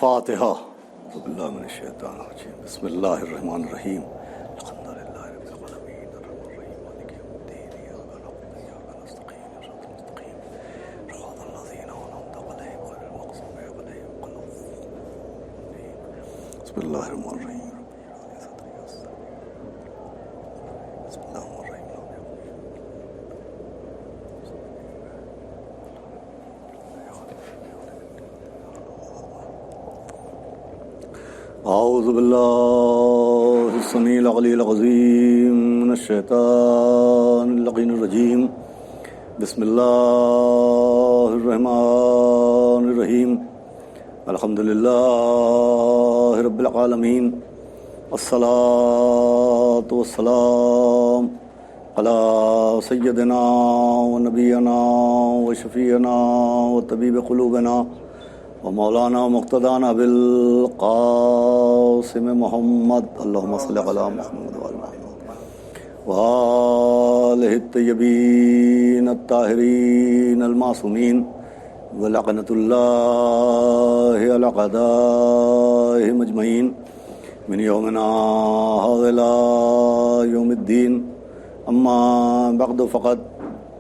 فاتحہ. اعوذ باللہ من الشیطان الرجیم. بسم اللہ الرحمن الرحیم. الحمد للہ رب العالمین الرحمن الرحیم مالک یوم الدین ایاک نعبد و ایاک نستعین صراط المستقیم صراط الذین انعمت علیہم غیر المغضوب علیہم ولا الضالین. بسم اللہ الرحمن الرحیم. بسم اللہ الرحمن الرحیم. اعوذ باللہ السمیع العلی العظیم من الشیطان اللعین الرجیم. بسم اللہ الرحمن الرحیم. الحمد للہ رب العالمین. الصلاۃ والسلام علی سیدنا و نبینا و شفیعنا و طبیب قلوبنا ومولانا مقتدانا بالقاسم محمد. اللہم صلی علی محمد وعلی محمد وآلہ الطیبین الطاہرین المعصومین ولعنۃ اللہ علی اعدائہم اجمعین من یومنا ھذا الی یوم الدین. اما بعد فقد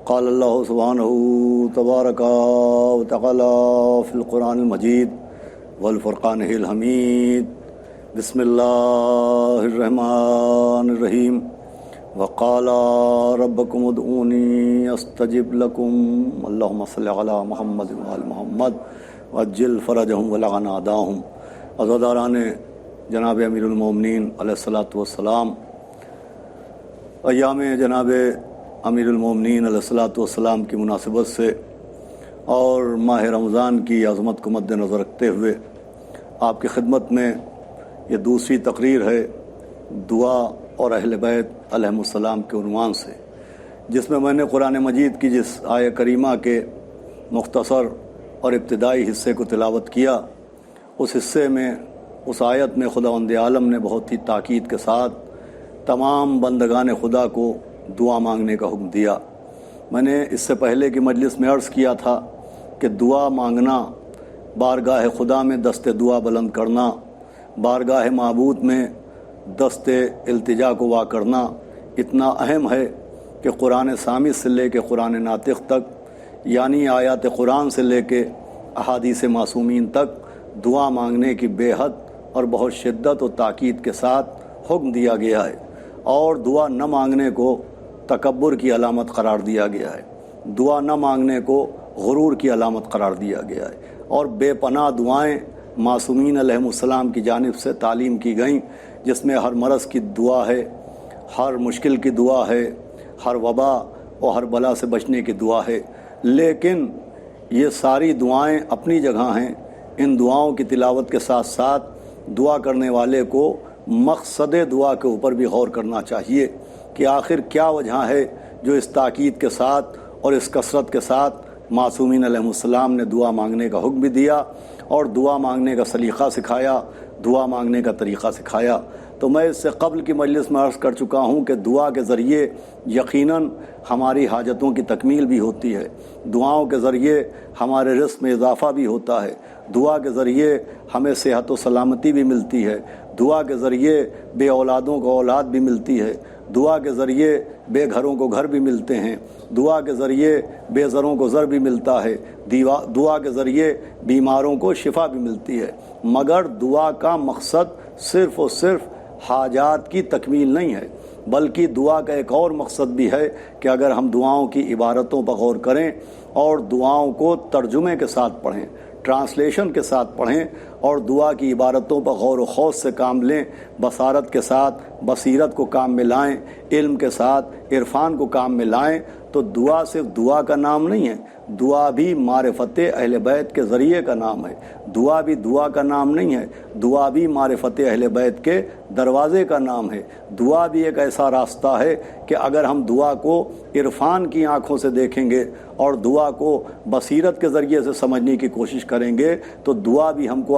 قال اللہ سبحانہ تبارک و تعالی فی القرآن المجید والفرقان الحمید. بسم اللہ الرحمن الرحیم. وقال ربکم ادعونی استجب لکم. اللہم صلی علی محمد وآل محمد وعجل فرجہم ولعن اعداہم. عزاداران جناب امیر المومنین علیہ الصلاۃ والسلام، ایام جناب امیر المومنین علیہ الصلاۃ والسلام کی مناسبت سے اور ماہ رمضان کی عظمت کو مد نظر رکھتے ہوئے آپ کی خدمت میں یہ دوسری تقریر ہے دعا اور اہل بیت علیہم السلام کے عنوان سے، جس میں نے قرآن مجید کی جس آیہ کریمہ کے مختصر اور ابتدائی حصے کو تلاوت کیا، اس حصے میں اس آیت میں خداوند عالم نے بہت ہی تاکید کے ساتھ تمام بندگان خدا کو دعا مانگنے کا حکم دیا. میں نے اس سے پہلے کی مجلس میں عرض کیا تھا کہ دعا مانگنا، بارگاہ خدا میں دست دعا بلند کرنا، بارگاہ معبود میں دست التجا کو وا کرنا اتنا اہم ہے کہ قرآن صامت سے لے کے قرآن ناطق تک، یعنی آیات قرآن سے لے کے احادیث معصومین تک دعا مانگنے کی بے حد اور بہت شدت و تاکید کے ساتھ حکم دیا گیا ہے، اور دعا نہ مانگنے کو تکبر کی علامت قرار دیا گیا ہے، دعا نہ مانگنے کو غرور کی علامت قرار دیا گیا ہے، اور بے پناہ دعائیں معصومین علیہم السلام کی جانب سے تعلیم کی گئیں، جس میں ہر مرض کی دعا ہے، ہر مشکل کی دعا ہے، ہر وبا اور ہر بلا سے بچنے کی دعا ہے. لیکن یہ ساری دعائیں اپنی جگہ ہیں. ان دعاؤں کی تلاوت کے ساتھ ساتھ دعا کرنے والے کو مقصد دعا کے اوپر بھی غور کرنا چاہیے کہ آخر کیا وجہ ہے جو اس تاکید کے ساتھ اور اس کثرت کے ساتھ معصومین علیہ السلام نے دعا مانگنے کا حکم بھی دیا اور دعا مانگنے کا سلیقہ سکھایا، دعا مانگنے کا طریقہ سکھایا. تو میں اس سے قبل کی مجلس میں عرض کر چکا ہوں کہ دعا کے ذریعے یقیناً ہماری حاجتوں کی تکمیل بھی ہوتی ہے، دعاؤں کے ذریعے ہمارے رزق میں اضافہ بھی ہوتا ہے، دعا کے ذریعے ہمیں صحت و سلامتی بھی ملتی ہے، دعا کے ذریعے بے اولادوں کو اولاد بھی ملتی ہے، دعا کے ذریعے بے گھروں کو گھر بھی ملتے ہیں، دعا کے ذریعے بے زروں کو زر بھی ملتا ہے، دعا کے ذریعے بیماروں کو شفا بھی ملتی ہے. مگر دعا کا مقصد صرف اور صرف حاجات کی تکمیل نہیں ہے، بلکہ دعا کا ایک اور مقصد بھی ہے کہ اگر ہم دعاؤں کی عبارتوں پر غور کریں اور دعاؤں کو ترجمے کے ساتھ پڑھیں، ٹرانسلیشن کے ساتھ پڑھیں اور دعا کی عبارتوں پر غور و خوض سے کام لیں، بصارت کے ساتھ بصیرت کو کام میں لائیں، علم کے ساتھ عرفان کو کام میں لائیں، تو دعا صرف دعا کا نام نہیں ہے، دعا بھی معرفت اہل بیت کے ذریعے کا نام ہے، دعا بھی دعا کا نام نہیں ہے، دعا بھی معرفت اہل بیت کے دروازے کا نام ہے، دعا بھی ایک ایسا راستہ ہے کہ اگر ہم دعا کو عرفان کی آنکھوں سے دیکھیں گے اور دعا کو بصیرت کے ذریعے سے سمجھنے کی کوشش کریں گے تو دعا بھی ہم کو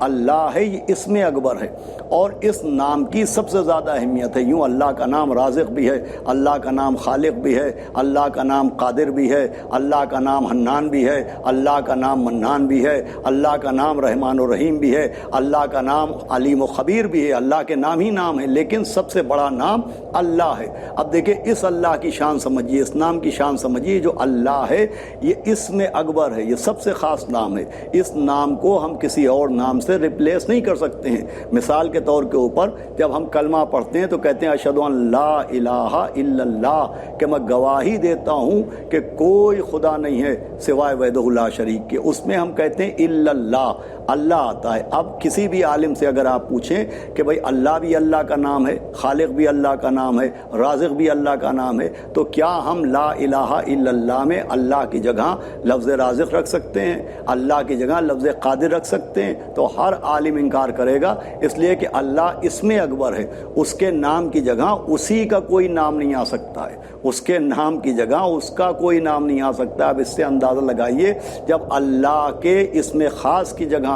اللہ ہے یہ اسم اکبر ہے، اور اس نام کی سب سے زیادہ اہمیت ہے۔ یوں اللہ کا نام رازق بھی ہے، اللہ کا نام خالق بھی ہے، اللہ کا نام قادر بھی ہے، اللہ کا نام حنان بھی ہے، اللہ کا نام منان بھی ہے، اللہ کا نام رحمان و رحیم بھی ہے، اللہ کا نام علیم و خبیر بھی ہے۔ اللہ کے نام ہی نام ہے، لیکن سب سے بڑا نام اللہ ہے۔ اب دیکھیں اس اللہ کی شان سمجھیے، اس نام کی شان سمجھیے، جو اللہ ہے یہ اسم اکبر ہے، یہ سب سے خاص نام ہے۔ اس نام کو ہم کسی اور نام سے ریپلیس نہیں کر سکتے ہیں۔ مثال کے طور کے اوپر جب ہم کلمہ پڑھتے ہیں تو کہتے ہیں اشہد ان لا الہ الا اللہ، کہ میں گواہی دیتا ہوں کہ کوئی خدا نہیں ہے سوائے وحدہ لا شریک کے۔ اس میں ہم کہتے ہیں الا اللہ، اللہ آتا ہے۔ اب کسی بھی عالم سے اگر آپ پوچھیں کہ بھئی اللہ بھی اللہ کا نام ہے، خالق بھی اللہ کا نام ہے، رازق بھی اللہ کا نام ہے، تو کیا ہم لا الہ الا اللہ میں اللہ کی جگہ لفظ رازق رکھ سکتے ہیں، اللہ کی جگہ لفظ قادر رکھ سکتے ہیں؟ تو ہر عالم انکار کرے گا، اس لیے کہ اللہ اسم اکبر ہے، اس کے نام کی جگہ اسی کا کوئی نام نہیں آ سکتا ہے، اس کے نام کی جگہ اس کا کوئی نام نہیں آ سکتا۔ اب اس سے اندازہ لگائیے، جب اللہ کے اسم خاص کی جگہ،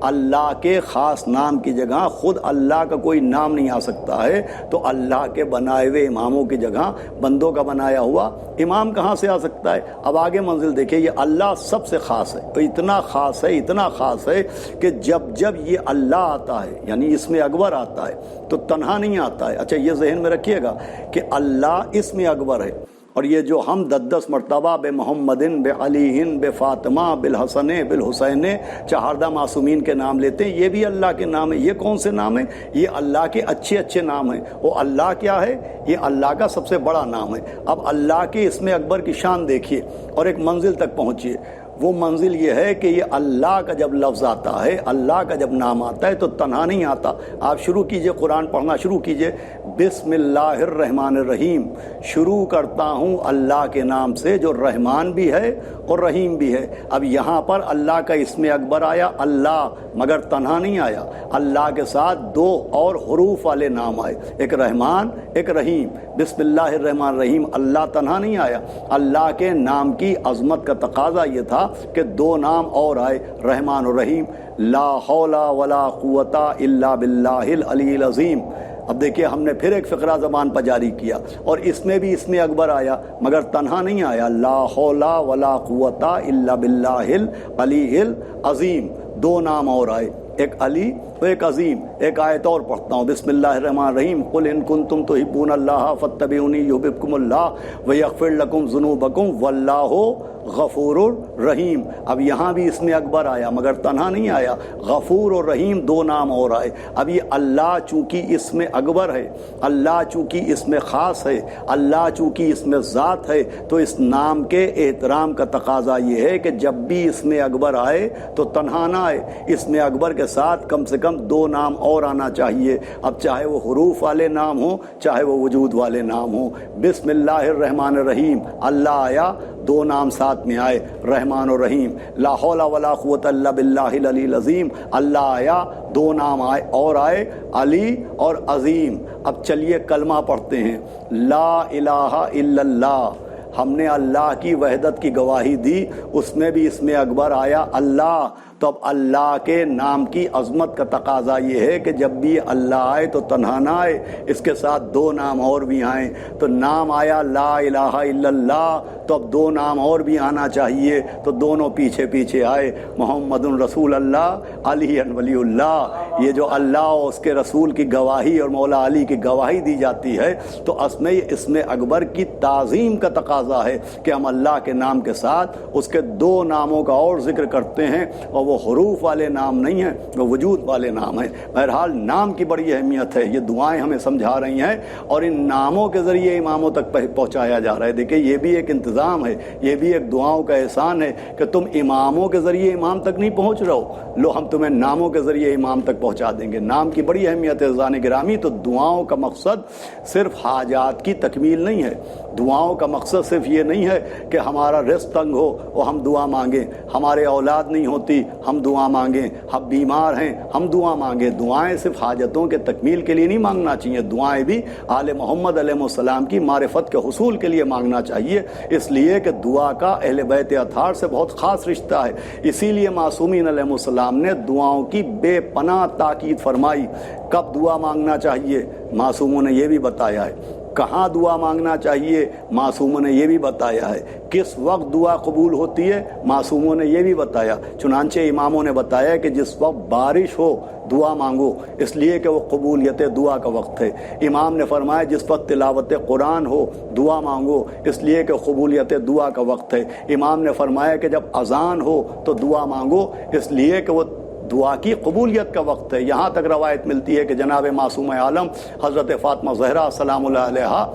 اللہ کے خاص نام کی جگہ خود اللہ کا کوئی نام نہیں آ سکتا ہے، تو اللہ کے بنائے ہوئے اماموں کی جگہ بندوں کا بنایا ہوا امام کہاں سے آ سکتا ہے؟ اب آگے منزل دیکھیں، یہ اللہ سب سے خاص ہے، تو اتنا خاص ہے، اتنا خاص ہے کہ جب یہ اللہ آتا ہے، یعنی اسم اکبر آتا ہے، تو تنہا نہیں آتا ہے۔ اچھا یہ ذہن میں رکھیے گا کہ اللہ اسم اکبر ہے، اور یہ جو ہم 10 مرتبہ بے محمدن، بے علیہن، بے فاطمہ، بالحسن، بالحسین، چہاردہ معصومین کے نام لیتے ہیں، یہ بھی اللہ کے نام ہے۔ یہ کون سے نام ہیں؟ یہ اللہ کے اچھے اچھے نام ہیں۔ وہ اللہ کیا ہے؟ یہ اللہ کا سب سے بڑا نام ہے۔ اب اللہ کے اسم اکبر کی شان دیکھیے اور ایک منزل تک پہنچیے۔ وہ منزل یہ ہے کہ یہ اللہ کا جب لفظ آتا ہے، اللہ کا جب نام آتا ہے تو تنہا نہیں آتا۔ آپ شروع کیجئے، قرآن پڑھنا شروع کیجئے، بسم اللہ الرحمن الرحیم، شروع کرتا ہوں اللہ کے نام سے جو رحمان بھی ہے اور رحیم بھی ہے۔ اب یہاں پر اللہ کا اسم اکبر آیا اللہ، مگر تنہا نہیں آیا، اللہ کے ساتھ 2 اور حروف والے نام آئے، ایک رحمان ایک رحیم۔ بسم اللہ الرحمن الرحیم، اللہ تنہا نہیں آیا۔ اللہ کے نام کی عظمت کا تقاضا یہ تھا کہ 2 نام اور آئے، رحمان و رحیم۔ لا حول ولا قوت الا باللہ العلی العظیم۔ اب دیکھیے ہم نے پھر ایک فقرہ زبان پر جاری کیا، اور اس میں بھی اسم اکبر آیا، مگر تنہا نہیں آیا، لا حول ولا قوت الا باللہ العلی العظیم۔ 2 نام اور آئے، ایک علی و ایک عظیم۔ ایک آیت اور پڑھتا ہوں، بسم اللہ الرحمن الرحیم، قل ان کنتم تحبون اللہ فاتبعونی یحببکم اللہ ویغفر لکم ذنوبکم واللہ غفور الرحیم۔ اب یہاں بھی اسم اکبر آیا، مگر تنہا نہیں آیا، غفور اور رحیم 2 نام اور آئے۔ اب یہ اللہ چونکہ اسم اکبر ہے، اللہ چونکہ اسم خاص ہے، اللہ چونکہ اسم ذات ہے، تو اس نام کے احترام کا تقاضا یہ ہے کہ جب بھی اسم اکبر آئے تو تنہا نہ آئے، اسم اکبر کے ساتھ کم سے کم 2 نام اور آنا چاہیے۔ اب چاہے وہ حروف والے نام ہوں، چاہے وہ وجود والے نام ہوں۔ بسم اللہ الرحمن الرحیم، اللہ آیا، 2 نام ساتھ میں آئے، رحمان و رحیم۔ لا حول ولا قوت الا باللہ العلی العظیم، اللہ آیا، 2 نام آئے اور آئے، علی اور عظیم۔ اب چلیے کلمہ پڑھتے ہیں، لا الہ الا اللہ۔ ہم نے اللہ کی وحدت کی گواہی دی، اس میں بھی اسم اکبر آیا اللہ۔ تو اب اللہ کے نام کی عظمت کا تقاضا یہ ہے کہ جب بھی اللہ آئے تو تنہا نہ آئے، اس کے ساتھ 2 نام اور بھی آئیں۔ تو نام آیا لا الہ الا اللہ، تو اب 2 نام اور بھی آنا چاہیے، تو دونوں پیچھے پیچھے آئے، محمد رسول اللہ، علی ولی اللہ۔ یہ جو اللہ اور اس کے رسول کی گواہی اور مولا علی کی گواہی دی جاتی ہے، تو اسم اکبر کی تعظیم کا تقاضا ہے کہ ہم اللہ کے نام کے ساتھ اس کے 2 ناموں کا اور ذکر کرتے ہیں، اور وہ حروف والے نام نہیں ہیں، وہ وجود والے نام ہیں۔ بہرحال نام کی بڑی اہمیت ہے، یہ دعائیں ہمیں سمجھا رہی ہیں، اور ان ناموں کے ذریعے اماموں تک پہنچایا جا رہا ہے۔ دیکھیں یہ بھی ایک انتظام ہے، یہ بھی ایک دعاؤں کا احسان ہے کہ تم اماموں کے ذریعے امام تک نہیں پہنچ رہے ہو، لو ہم تمہیں ناموں کے ذریعے امام تک پہنچا دیں گے۔ نام کی بڑی اہمیت ہے عزیزان گرامی۔ تو دعاؤں کا مقصد صرف حاجات کی تکمیل نہیں ہے، دعاؤں کا مقصد صرف یہ نہیں ہے کہ ہمارا رزق تنگ ہو اور ہم دعا مانگیں، ہمارے اولاد نہیں ہوتی ہم دعا مانگیں، ہم بیمار ہیں ہم دعا مانگیں۔ دعائیں صرف حاجتوں کے تکمیل کے لیے نہیں مانگنا چاہیے، دعائیں بھی آل محمد علیہ السلام کی معرفت کے حصول کے لیے مانگنا چاہیے، اس لیے کہ دعا کا اہل بیت اطہار سے بہت خاص رشتہ ہے۔ اسی لیے معصومین علیہ السلام نے دعاؤں کی بے پناہ تاکید فرمائی۔ کب دعا مانگنا چاہیے معصوموں نے یہ بھی بتایا ہے، کہاں دعا مانگنا چاہیے معصوموں نے یہ بھی بتایا ہے، کس وقت دعا قبول ہوتی ہے معصوموں نے یہ بھی بتایا۔ چنانچہ اماموں نے بتایا کہ جس وقت بارش ہو دعا مانگو، اس لیے کہ وہ قبولیت دعا کا وقت ہے۔ امام نے فرمایا جس وقت تلاوت قرآن ہو دعا مانگو، اس لیے کہ قبولیت دعا کا وقت ہے۔ امام نے فرمایا کہ جب اذان ہو تو دعا مانگو، اس لیے کہ وہ دعا کی قبولیت کا وقت ہے۔ یہاں تک روایت ملتی ہے کہ جناب معصوم عالم حضرت فاطمہ زہرا سلام اللہ علیہا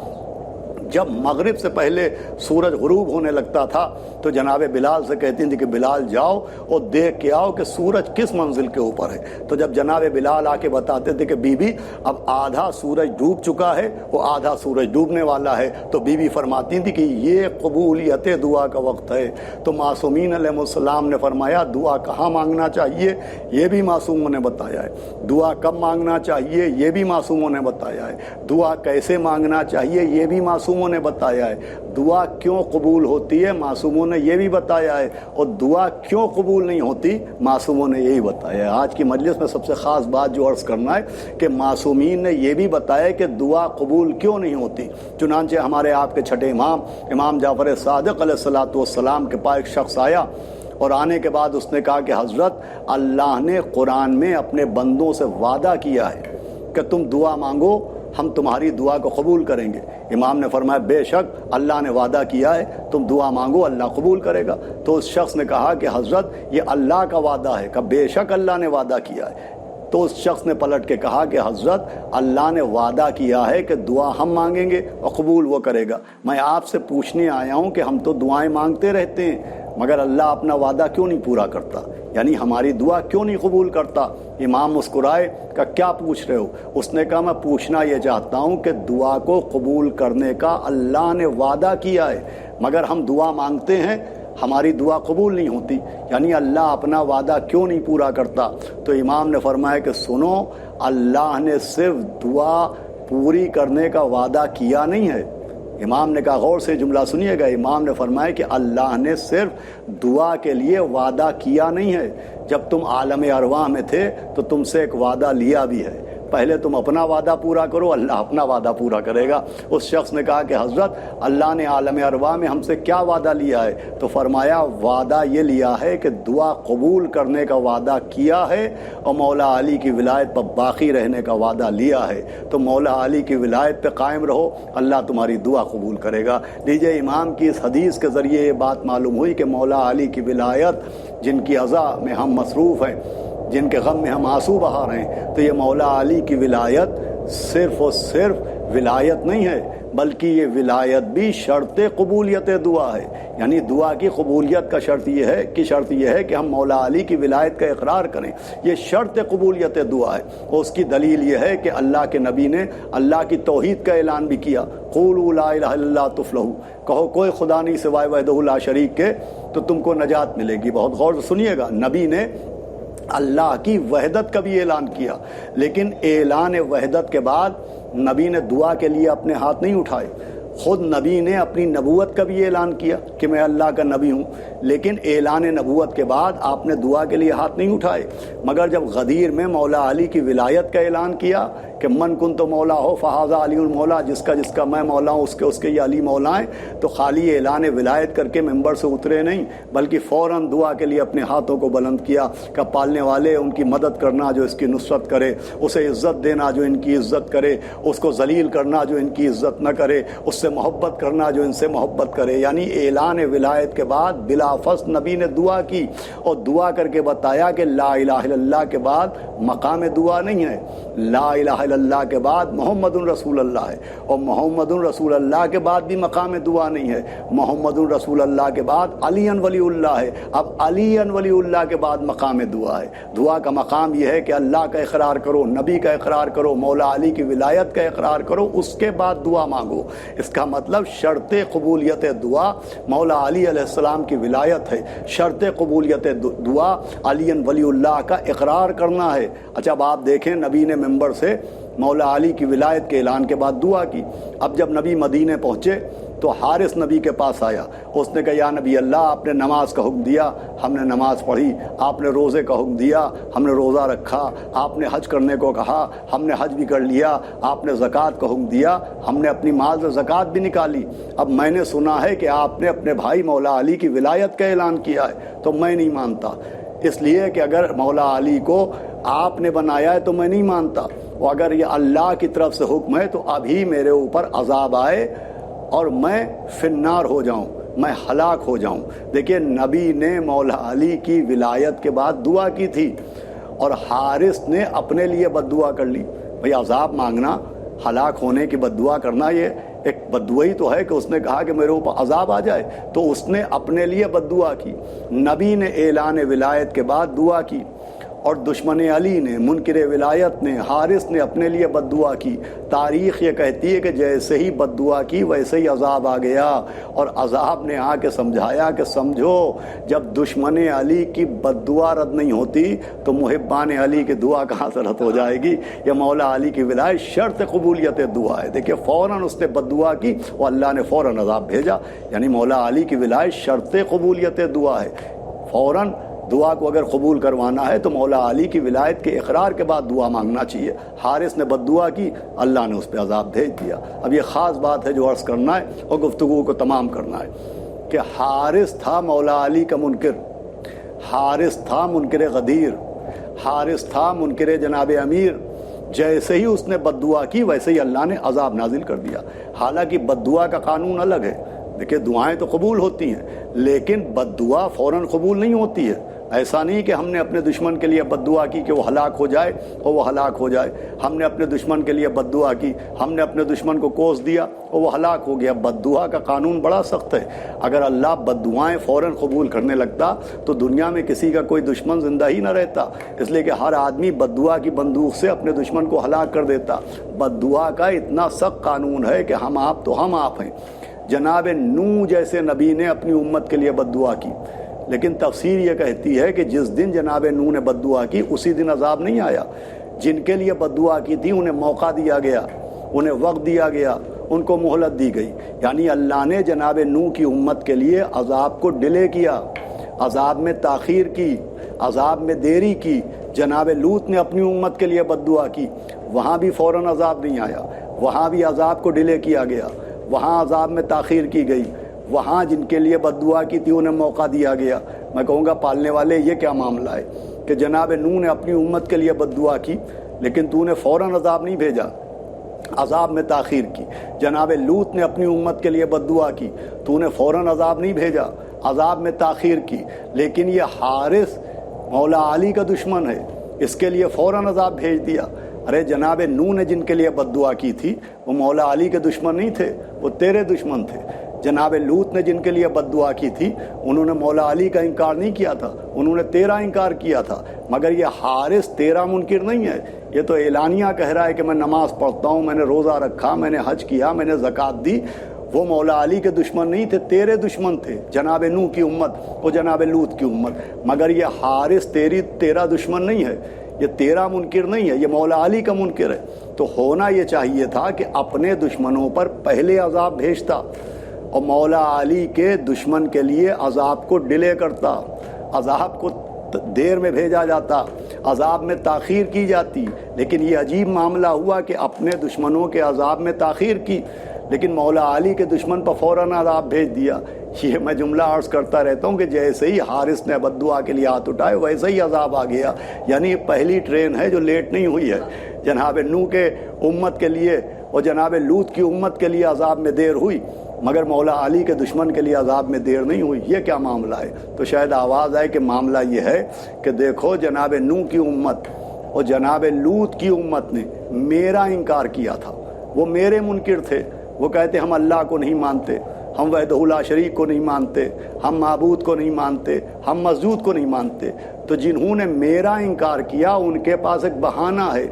جب مغرب سے پہلے سورج غروب ہونے لگتا تھا تو جناب بلال سے کہتی تھی کہ بلال جاؤ اور دیکھ کے آؤ کہ سورج کس منزل کے اوپر ہے۔ تو جب جناب بلال آ کے بتاتے تھے کہ بی بی اب آدھا سورج ڈوب چکا ہے اور آدھا سورج ڈوبنے والا ہے، تو بی بی فرماتی تھی کہ یہ قبولیت دعا کا وقت ہے۔ تو معصومین علیہ السلام نے فرمایا دعا کہاں مانگنا چاہیے یہ بھی معصوموں نے بتایا ہے، دعا کب مانگنا چاہیے یہ بھی معصوموں نے بتایا ہے، دعا کیسے مانگنا چاہیے یہ بھی معصوموں نے بتایا ہے، دعا کیوں قبول ہوتی ہے معصوموں نے یہ بھی بتایا ہے، اور دعا کیوں قبول نہیں ہوتی معصوموں نے یہی بتایا ہے۔ آج کی مجلس میں سب سے خاص بات جو عرض کرنا ہے کہ معصومین نے یہ بھی بتایا کہ دعا قبول کیوں نہیں ہوتی۔ چنانچہ ہمارے آپ کے چھٹے امام جعفر صادق علیہ السلام کے پاس ایک شخص آیا اور آنے کے بعد اس نے کہا کہ حضرت اللہ نے قرآن میں اپنے بندوں سے وعدہ کیا ہے کہ تم دعا مانگو ہم تمہاری دعا کو قبول کریں گے۔ امام نے فرمایا بے شک اللہ نے وعدہ کیا ہے، تم دعا مانگو اللہ قبول کرے گا۔ تو اس شخص نے کہا کہ حضرت یہ اللہ کا وعدہ ہے، کہ بے شک اللہ نے وعدہ کیا ہے۔ تو اس شخص نے پلٹ کے کہا کہ حضرت اللہ نے وعدہ کیا ہے کہ دعا ہم مانگیں گے اور قبول وہ کرے گا۔ میں آپ سے پوچھنے آیا ہوں کہ ہم تو دعائیں مانگتے رہتے ہیں مگر اللہ اپنا وعدہ کیوں نہیں پورا کرتا، یعنی ہماری دعا کیوں نہیں قبول کرتا؟ امام مسکرائے کہ کیا پوچھ رہے ہو؟ اس نے کہا میں پوچھنا یہ چاہتا ہوں کہ دعا کو قبول کرنے کا اللہ نے وعدہ کیا ہے مگر ہم دعا مانگتے ہیں ہماری دعا قبول نہیں ہوتی، یعنی اللہ اپنا وعدہ کیوں نہیں پورا کرتا؟ تو امام نے فرمایا کہ سنو، اللہ نے صرف دعا پوری کرنے کا وعدہ کیا نہیں ہے۔ امام نے کہا غور سے جملہ سنیے گا، امام نے فرمایا کہ اللہ نے صرف دعا کے لیے وعدہ کیا نہیں ہے، جب تم عالم ارواح میں تھے تو تم سے ایک وعدہ لیا بھی ہے، پہلے تم اپنا وعدہ پورا کرو اللہ اپنا وعدہ پورا کرے گا۔ اس شخص نے کہا کہ حضرت اللہ نے عالم ارواح میں ہم سے کیا وعدہ لیا ہے؟ تو فرمایا وعدہ یہ لیا ہے کہ دعا قبول کرنے کا وعدہ کیا ہے اور مولا علی کی ولایت پر باقی رہنے کا وعدہ لیا ہے، تو مولا علی کی ولایت پہ قائم رہو اللہ تمہاری دعا قبول کرے گا۔ لیجئے امام کی اس حدیث کے ذریعے یہ بات معلوم ہوئی کہ مولا علی کی ولایت جن کی عزا میں ہم مصروف ہیں، جن کے غم میں ہم آنسو بہا رہے ہیں، تو یہ مولا علی کی ولایت صرف اور صرف ولایت نہیں ہے بلکہ یہ ولایت بھی شرط قبولیت دعا ہے، یعنی دعا کی قبولیت کا شرط یہ ہے کہ ہم مولا علی کی ولایت کا اقرار کریں، یہ شرط قبولیت دعا ہے۔ اور اس کی دلیل یہ ہے کہ اللہ کے نبی نے اللہ کی توحید کا اعلان بھی کیا، قولوا لا الہ الا اللہ تفلحوا، کہو کوئی خدا نہیں سوائے وحدہ لا شریک کے تو تم کو نجات ملے گی۔ بہت غور سے سنیے گا، نبی نے اللہ کی وحدت کا بھی اعلان کیا، لیکن اعلان وحدت کے بعد نبی نے دعا کے لیے اپنے ہاتھ نہیں اٹھائے، خود نبی نے اپنی نبوت کا بھی اعلان کیا کہ میں اللہ کا نبی ہوں، لیکن اعلان نبوت کے بعد آپ نے دعا کے لیے ہاتھ نہیں اٹھائے، مگر جب غدیر میں مولا علی کی ولایت کا اعلان کیا کہ من کن تو مولا ہو فہذا علی المولا، جس کا میں مولا ہوں اس کے یہ علی مولا ہیں، تو خالی اعلان ولایت کر کے ممبر سے اترے نہیں بلکہ فوراً دعا کے لیے اپنے ہاتھوں کو بلند کیا کہ پالنے والے ان کی مدد کرنا جو اس کی نصرت کرے، اسے عزت دینا جو ان کی عزت کرے، اس کو ذلیل کرنا جو ان کی عزت نہ کرے، اس سے محبت کرنا جو ان سے محبت کرے۔ یعنی اعلان ولایت کے بعد بلا فاصلہ نبی نے دعا کی اور دعا کر کے بتایا کہ لا الہ الا اللہ کے بعد مقام دعا نہیں ہے، لا الہ الا اللہ کے بعد محمد رسول اللہ ہے، اور محمد رسول اللہ کے بعد بھی مقام دعا نہیں ہے، محمد رسول اللہ کے بعد علی ولی اللہ ہے، اب علی ولی اللہ کے بعد مقام دعا ہے۔ دعا کا مقام یہ ہے کہ اللہ کا اقرار کرو، نبی کا اقرار کرو، مولا علی کی ولایت کا اقرار کرو، اس کے بعد دعا مانگو۔ اس کا مطلب شرط قبولیت دعا مولا علی علیہ السلام کی ولایت ہے، شرط قبولیت دعا علی ولی اللہ کا اقرار کرنا ہے۔ اچھا اب آپ دیکھیں، نبی نے ممبر سے مولا علی کی ولایت کے اعلان کے بعد دعا کی۔ اب جب نبی مدینے پہنچے تو حارث نبی کے پاس آیا، اس نے کہا یا نبی اللہ، آپ نے نماز کا حکم دیا، ہم نے نماز پڑھی، آپ نے روزے کا حکم دیا، ہم نے روزہ رکھا، آپ نے حج کرنے کو کہا، ہم نے حج بھی کر لیا، آپ نے زکوٰۃ کا حکم دیا، ہم نے اپنی مال سے زکوٰۃ بھی نکالی۔ اب میں نے سنا ہے کہ آپ نے اپنے بھائی مولا علی کی ولایت کا اعلان کیا ہے، تو میں نہیں مانتا، اس لیے کہ اگر مولا علی کو آپ نے بنایا ہے تو میں نہیں مانتا، اور اگر یہ اللہ کی طرف سے حکم ہے تو ابھی میرے اوپر عذاب آئے اور میں فی النار ہو جاؤں، میں ہلاک ہو جاؤں۔ دیکھیے نبی نے مولا علی کی ولایت کے بعد دعا کی تھی، اور حارث نے اپنے لیے بد دعا کر لی۔ بھئی عذاب مانگنا، ہلاک ہونے کی بد دعا کرنا، یہ ایک بد دعا ہی تو ہے کہ اس نے کہا کہ میرے اوپر عذاب آ جائے، تو اس نے اپنے لیے بد دعا کی۔ نبی نے اعلان ولایت کے بعد دعا کی، اور دشمن علی نے، منکر ولایت نے، حارث نے اپنے لیے بد دعا کی۔ تاریخ یہ کہتی ہے کہ جیسے ہی بد دعا کی ویسے ہی عذاب آ گیا، اور عذاب نے آ کے سمجھایا کہ سمجھو جب دشمن علی کی بد دعا رد نہیں ہوتی تو محبان علی کی دعا کہاں سے رد ہو جائے گی؟ یہ مولا علی کی ولایت شرط قبولیت دعا ہے۔ دیکھیے فوراً اس نے بد دعا کی اور اللہ نے فوراً عذاب بھیجا، یعنی مولا علی کی ولایت شرط قبولیت دعا ہے۔ فوراً دعا کو اگر قبول کروانا ہے تو مولا علی کی ولایت کے اقرار کے بعد دعا مانگنا چاہیے۔ حارث نے بد دعا کی، اللہ نے اس پہ عذاب بھیج دیا۔ اب یہ خاص بات ہے جو عرض کرنا ہے اور گفتگو کو تمام کرنا ہے کہ حارث تھا مولا علی کا منکر، حارث تھا منکر غدیر، حارث تھا منکر جناب امیر۔ جیسے ہی اس نے بد دعا کی ویسے ہی اللہ نے عذاب نازل کر دیا۔ حالانکہ بد دعا کا قانون الگ ہے، دیکھیں دعائیں تو قبول ہوتی ہیں لیکن بد دعا فوراً قبول نہیں ہوتی ہے۔ ایسا نہیں کہ ہم نے اپنے دشمن کے لیے بد دعا کی کہ وہ ہلاک ہو جائے اور وہ ہلاک ہو جائے، ہم نے اپنے دشمن کے لیے بد دعا کی، ہم نے اپنے دشمن کو کوس دیا اور وہ ہلاک ہو گیا۔ بد دعا کا قانون بڑا سخت ہے۔ اگر اللہ بد دعائیں فوراً قبول کرنے لگتا تو دنیا میں کسی کا کوئی دشمن زندہ ہی نہ رہتا، اس لیے کہ ہر آدمی بد دعا کی بندوق سے اپنے دشمن کو ہلاک کر دیتا۔ بد دعا کا اتنا سخت قانون ہے کہ ہم آپ ہیں۔ جناب نوح جیسے نبی نے اپنی امت کے لیے بد دعا کی، لیکن تفسیر یہ کہتی ہے کہ جس دن جناب نوح نے بد دعا کی اسی دن عذاب نہیں آیا۔ جن کے لیے بد دعا کی تھی انہیں موقع دیا گیا، انہیں وقت دیا گیا، ان کو مہلت دی گئی، یعنی اللہ نے جناب نوح کی امت کے لیے عذاب کو ڈیلے کیا، عذاب میں تاخیر کی، عذاب میں دیری کی۔ جناب لوط نے اپنی امت کے لیے بد دعا کی، وہاں بھی فوراً عذاب نہیں آیا، وہاں بھی عذاب کو ڈیلے کیا گیا، وہاں عذاب میں تاخیر کی گئی، وہاں جن کے لیے بد دعا کی تھی انہیں موقع دیا گیا۔ میں کہوں گا پالنے والے یہ کیا معاملہ ہے کہ جناب نوح نے اپنی امت کے لیے بد دعا کی لیکن تو نے فوراً عذاب نہیں بھیجا، عذاب میں تاخیر کی۔ جناب لوط نے اپنی امت کے لیے بد دعا کی، تو نے فوراً عذاب نہیں بھیجا، عذاب میں تاخیر کی۔ لیکن یہ حارث مولا علی کا دشمن ہے، اس کے لیے فوراً عذاب بھیج دیا۔ ارے جناب نوح نے جن کے لیے بد دعا کی تھی وہ مولا علی کے دشمن نہیں تھے، وہ تیرے دشمن تھے۔ جناب لوط نے جن کے لیے بد دعا کی تھی انہوں نے مولا علی کا انکار نہیں کیا تھا، انہوں نے تیرا انکار کیا تھا۔ مگر یہ حارث تیرا منکر نہیں ہے، یہ تو اعلانیہ کہہ رہا ہے کہ میں نماز پڑھتا ہوں، میں نے روزہ رکھا، میں نے حج کیا، میں نے زکوٰۃ دی۔ وہ مولا علی کے دشمن نہیں تھے، تیرے دشمن تھے، جناب نوح کی امت اور جناب لوط کی امت۔ مگر یہ حارث تیرا دشمن نہیں ہے، یہ تیرا منکر نہیں ہے، یہ مولا علی کا منکر ہے۔ تو ہونا یہ چاہیے تھا کہ اپنے دشمنوں پر پہلے عذاب بھیجتا اور مولا علی کے دشمن کے لیے عذاب کو ڈیلے کرتا، عذاب کو دیر میں بھیجا جاتا، عذاب میں تاخیر کی جاتی۔ لیکن یہ عجیب معاملہ ہوا کہ اپنے دشمنوں کے عذاب میں تاخیر کی لیکن مولا علی کے دشمن پر فوراً عذاب بھیج دیا۔ یہ میں جملہ عرض کرتا رہتا ہوں کہ جیسے ہی حارث نے بد دعا کے لیے ہاتھ اٹھائے ویسے ہی عذاب آ گیا، یعنی پہلی ٹرین ہے جو لیٹ نہیں ہوئی ہے۔ جناب نوح کے امت کے لیے اور جناب لوط کی امت کے لیے عذاب میں دیر ہوئی مگر مولا علی کے دشمن کے لیے عذاب میں دیر نہیں ہوئی۔ یہ کیا معاملہ ہے؟ تو شاید آواز آئے کہ معاملہ یہ ہے کہ دیکھو جناب نوح کی امت اور جناب لوط کی امت نے میرا انکار کیا تھا، وہ میرے منکر تھے، وہ کہتے ہم اللہ کو نہیں مانتے، ہم وحدہ لا شریک کو نہیں مانتے، ہم معبود کو نہیں مانتے، ہم مسجود کو نہیں مانتے۔ تو جنہوں نے میرا انکار کیا ان کے پاس ایک بہانہ ہے،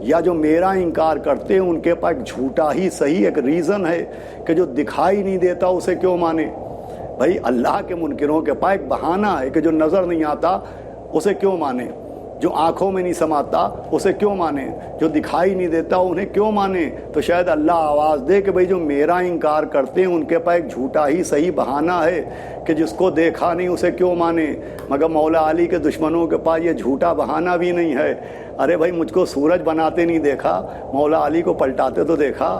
یا جو میرا انکار کرتے ہیں ان کے پاس ایک جھوٹا ہی صحیح ایک ریزن ہے کہ جو دکھائی نہیں دیتا اسے کیوں مانے۔ بھائی اللہ کے منکروں کے پاس ایک بہانہ ہے کہ جو نظر نہیں آتا اسے کیوں مانے، جو آنکھوں میں نہیں سماتا اسے کیوں مانے، جو دکھائی نہیں دیتا انہیں کیوں مانے۔ تو شاید اللہ آواز دے کہ بھئی جو میرا انکار کرتے ہیں ان کے پاس ایک جھوٹا ہی صحیح بہانہ ہے کہ جس کو دیکھا نہیں اسے کیوں مانے۔ مگر مولا علی کے دشمنوں کے پاس یہ جھوٹا بہانہ بھی نہیں ہے۔ ارے بھائی مجھ کو سورج بناتے نہیں دیکھا، مولا علی کو پلٹاتے تو دیکھا،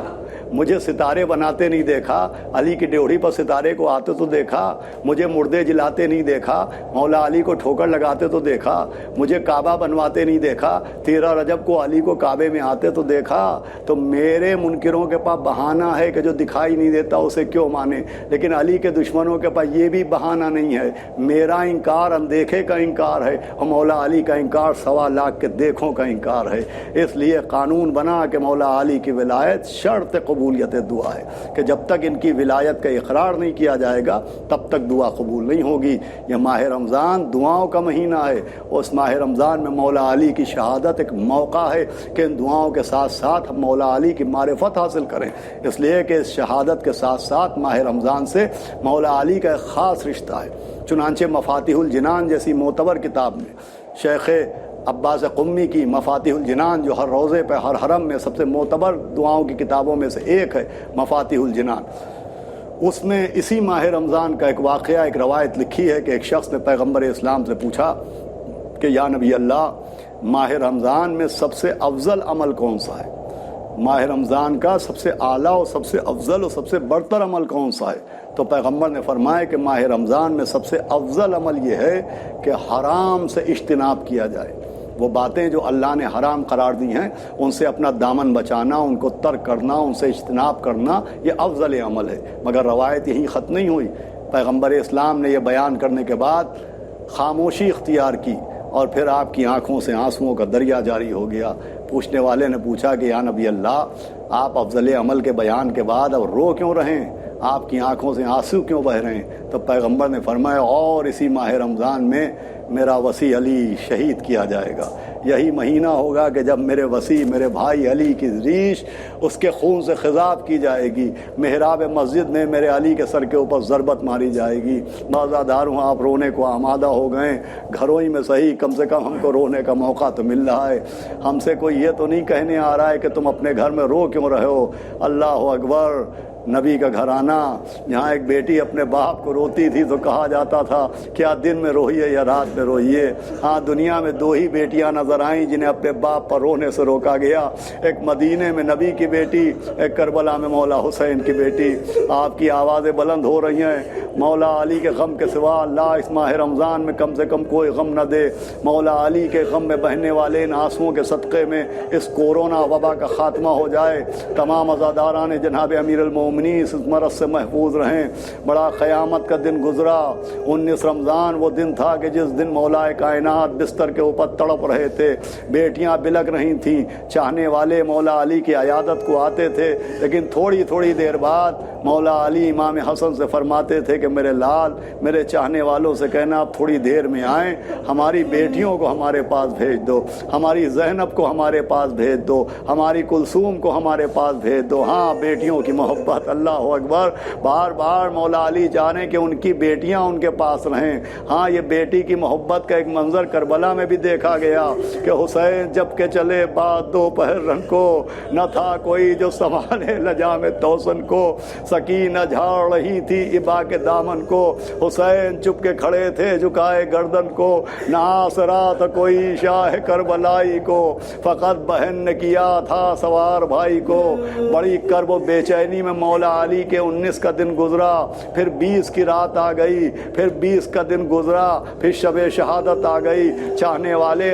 مجھے ستارے بناتے نہیں دیکھا، علی کی ڈیوڑی پر ستارے کو آتے تو دیکھا، مجھے مردے جلاتے نہیں دیکھا، مولا علی کو ٹھوکر لگاتے تو دیکھا، مجھے کعبہ بنواتے نہیں دیکھا، 13 رجب کو علی کو کعبے میں آتے تو دیکھا۔ تو میرے منکروں کے پاس بہانہ ہے کہ جو دکھائی نہیں دیتا اسے کیوں مانے، لیکن علی کے دشمنوں کے پاس یہ بھی بہانہ نہیں ہے۔ میرا انکار اندیکھے کا انکار ہے اور مولا علی کا انکار 1.25 لاکھ کے دیکھوں کا انکار ہے۔ اس لیے قانون بنا کہ مولا علی کی ولایت شرط قبولیت دعا ہے کہ جب تک ان کی ولایت کا اقرار نہیں کیا جائے گا تب تک دعا قبول نہیں ہوگی۔ یہ ماہ رمضان دعاؤں کا مہینہ ہے، اور اس ماہ رمضان میں مولا علی کی شہادت ایک موقع ہے کہ ان دعاؤں کے ساتھ ساتھ ہم مولا علی کی معرفت حاصل کریں، اس لیے کہ اس شہادت کے ساتھ ساتھ ماہ رمضان سے مولا علی کا ایک خاص رشتہ ہے۔ چنانچہ مفاتیح الجنان جیسی معتبر کتاب میں شیخ عباس قمی کی مفاتیح الجنان، جو ہر روزے پہ ہر حرم میں سب سے معتبر دعاؤں کی کتابوں میں سے ایک ہے مفاتیح الجنان، اس میں اسی ماہ رمضان کا ایک واقعہ، ایک روایت لکھی ہے کہ ایک شخص نے پیغمبر اسلام سے پوچھا کہ یا نبی اللہ، ماہ رمضان میں سب سے افضل عمل کون سا ہے؟ ماہ رمضان کا سب سے اعلیٰ اور سب سے افضل اور سب سے برتر عمل کون سا ہے؟ تو پیغمبر نے فرمایا کہ ماہ رمضان میں سب سے افضل عمل یہ ہے کہ حرام سے اجتناب کیا جائے، وہ باتیں جو اللہ نے حرام قرار دی ہیں ان سے اپنا دامن بچانا، ان کو ترک کرنا، ان سے اجتناب کرنا، یہ افضل عمل ہے۔ مگر روایت یہی ختم نہیں ہوئی، پیغمبر اسلام نے یہ بیان کرنے کے بعد خاموشی اختیار کی اور پھر آپ کی آنکھوں سے آنسوؤں کا دریا جاری ہو گیا۔ پوچھنے والے نے پوچھا کہ یا نبی اللہ، آپ افضل عمل کے بیان کے بعد اب رو کیوں رہے ہیں؟ آپ کی آنکھوں سے آنسو کیوں بہہ رہے ہیں؟ تو پیغمبر نے فرمایا اور اسی ماہ رمضان میں میرا وصی علی شہید کیا جائے گا۔ یہی مہینہ ہوگا کہ جب میرے وصی، میرے بھائی علی کی ریش اس کے خون سے خضاب کی جائے گی، محراب مسجد میں میرے علی کے سر کے اوپر ضربت ماری جائے گی۔ بازاداروں آپ رونے کو آمادہ ہو گئے، گھروں ہی میں صحیح کم سے کم ہم کو رونے کا موقع تو مل رہا ہے۔ ہم سے کوئی یہ تو نہیں کہنے آ رہا ہے کہ تم اپنے گھر میں رو کیوں رہے ہو۔ اللہ اکبر، نبی کا گھرانہ جہاں ایک بیٹی اپنے باپ کو روتی تھی تو کہا جاتا تھا کیا دن میں روئیے یا رات میں روئیے۔ ہاں، دنیا میں 2 ہی بیٹیاں نظر آئیں جنہیں اپنے باپ پر رونے سے روکا گیا، ایک مدینے میں نبی کی بیٹی، ایک کربلا میں مولا حسین کی بیٹی۔ آپ کی آوازیں بلند ہو رہی ہیں، مولا علی کے غم کے سوا اللہ اس ماہ رمضان میں کم سے کم کوئی غم نہ دے۔ مولا علی کے غم میں بہنے والے ان آنسوؤں کے صدقے میں اس کورونا وبا کا خاتمہ ہو جائے، تمام عزاداران جناب امیر المومنین اس مرض سے محفوظ رہیں۔ بڑا قیامت کا دن گزرا، 19 رمضان وہ دن تھا کہ جس دن مولا کائنات بستر کے اوپر تڑپ رہے تھے، بیٹیاں بلک رہی تھیں، چاہنے والے مولا علی کی عیادت کو آتے تھے، لیکن تھوڑی تھوڑی دیر بعد مولا علی امام حسن سے فرماتے تھے کہ میرے لال، میرے چاہنے والوں سے کہنا آپ تھوڑی دیر میں آئیں، ہماری بیٹیوں کو ہمارے پاس بھیج دو، ہماری زینب کو ہمارے پاس بھیج دو، ہماری کلثوم کو ہمارے پاس بھیج دو۔ ہاں، بیٹیوں کی محبت، اللہ اکبر، بار بار مولا علی چاہ رہے کہ ان کی بیٹیاں ان کے پاس رہیں۔ ہاں، یہ بیٹی کی محبت کا ایک منظر کربلا میں بھی دیکھا گیا کہ حسین جب کہ چلے بعد دوپہر رن کو، نہ تھا کوئی جو سنبھالے لجام توسن کو، سکینہ جھاڑ رہی تھی ابا کے دامن کو، حسین چپ کے کھڑے تھے جھکائے گردن کو، نہ آسرا تھا کوئی شاہ کربلائی کو، فقط بہن نے کیا تھا سوار بھائی کو۔ بڑی کرب و بے چینی میں مولا علی کے 19 کا دن گزرا، پھر 20 کی رات آ گئی، پھر 20 کا دن گزرا، پھر شب شہادت آ گئی۔ چاہنے والے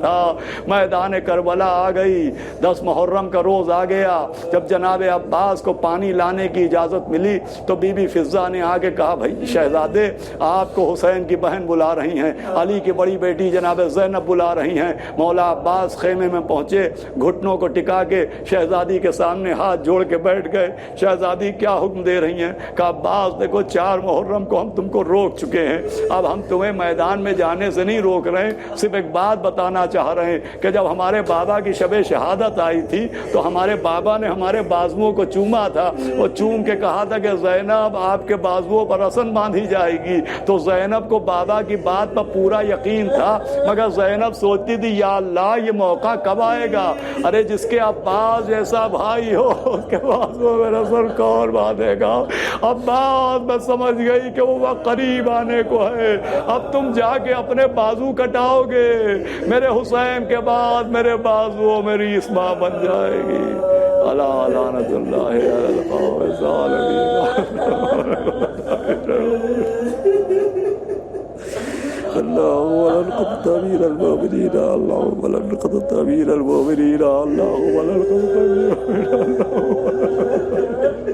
تھا۔ میدان کربلا آ گئی، 10 محرم کا روز آ گیا۔ جب جناب عباس کو پانی لانے کی اجازت ملی تو بی بی فضہ نے آ کے کہا بھائی شہزادے آپ کو حسین کی بہن بلا رہی ہیں، علی کی بڑی بیٹی جناب زینب بلا رہی ہیں۔ مولا عباس خیمے میں پہنچے، گھٹنوں کو ٹکا کے شہزادی کے سامنے ہاتھ جوڑ کے بیٹھ گئے۔ شہزادی کیا حکم دے رہی ہیں؟ کہا عباس دیکھو 4 محرم کو ہم تم کو روک چکے ہیں، اب ہم تمہیں میدان میں جانے سے نہیں روک رہے، صرف ایک بات بتانا چاہ رہے ہیں کہ جب ہمارے بابا کی شب شہادت آئی تھی تو ہمارے بابا نے ہمارے بازوؤں کو چوما تھا، وہ چوم کے کہا تھا کہ زینب آپ کے بازوؤں پر رسن باندھی جائے گی۔ تو زینب کو بابا کی بات پر پورا یقین تھا، مگر زینب سوچتی تھی یا اللہ یہ موقع کب آئے گا؟ ارے جس کے عباس جیسا بھائی ہو اس کے بازوؤں میں رسن کون باندھے گا؟ عباس میں سمجھ گئی کہ وہ وقت قریب آنے کو ہے، اب تم جا کے اپنے بازو کٹاؤ گے، میرے حسین کے بعد میرے بازو میری اسما بن جائے گی۔ الا لعنت اللہ علی القوم الظالمین۔ اللهم لنقض تعبير المؤمنين، اللهم لنقض تعبير المؤمنين، اللهم لنقض تعبير المؤمنين،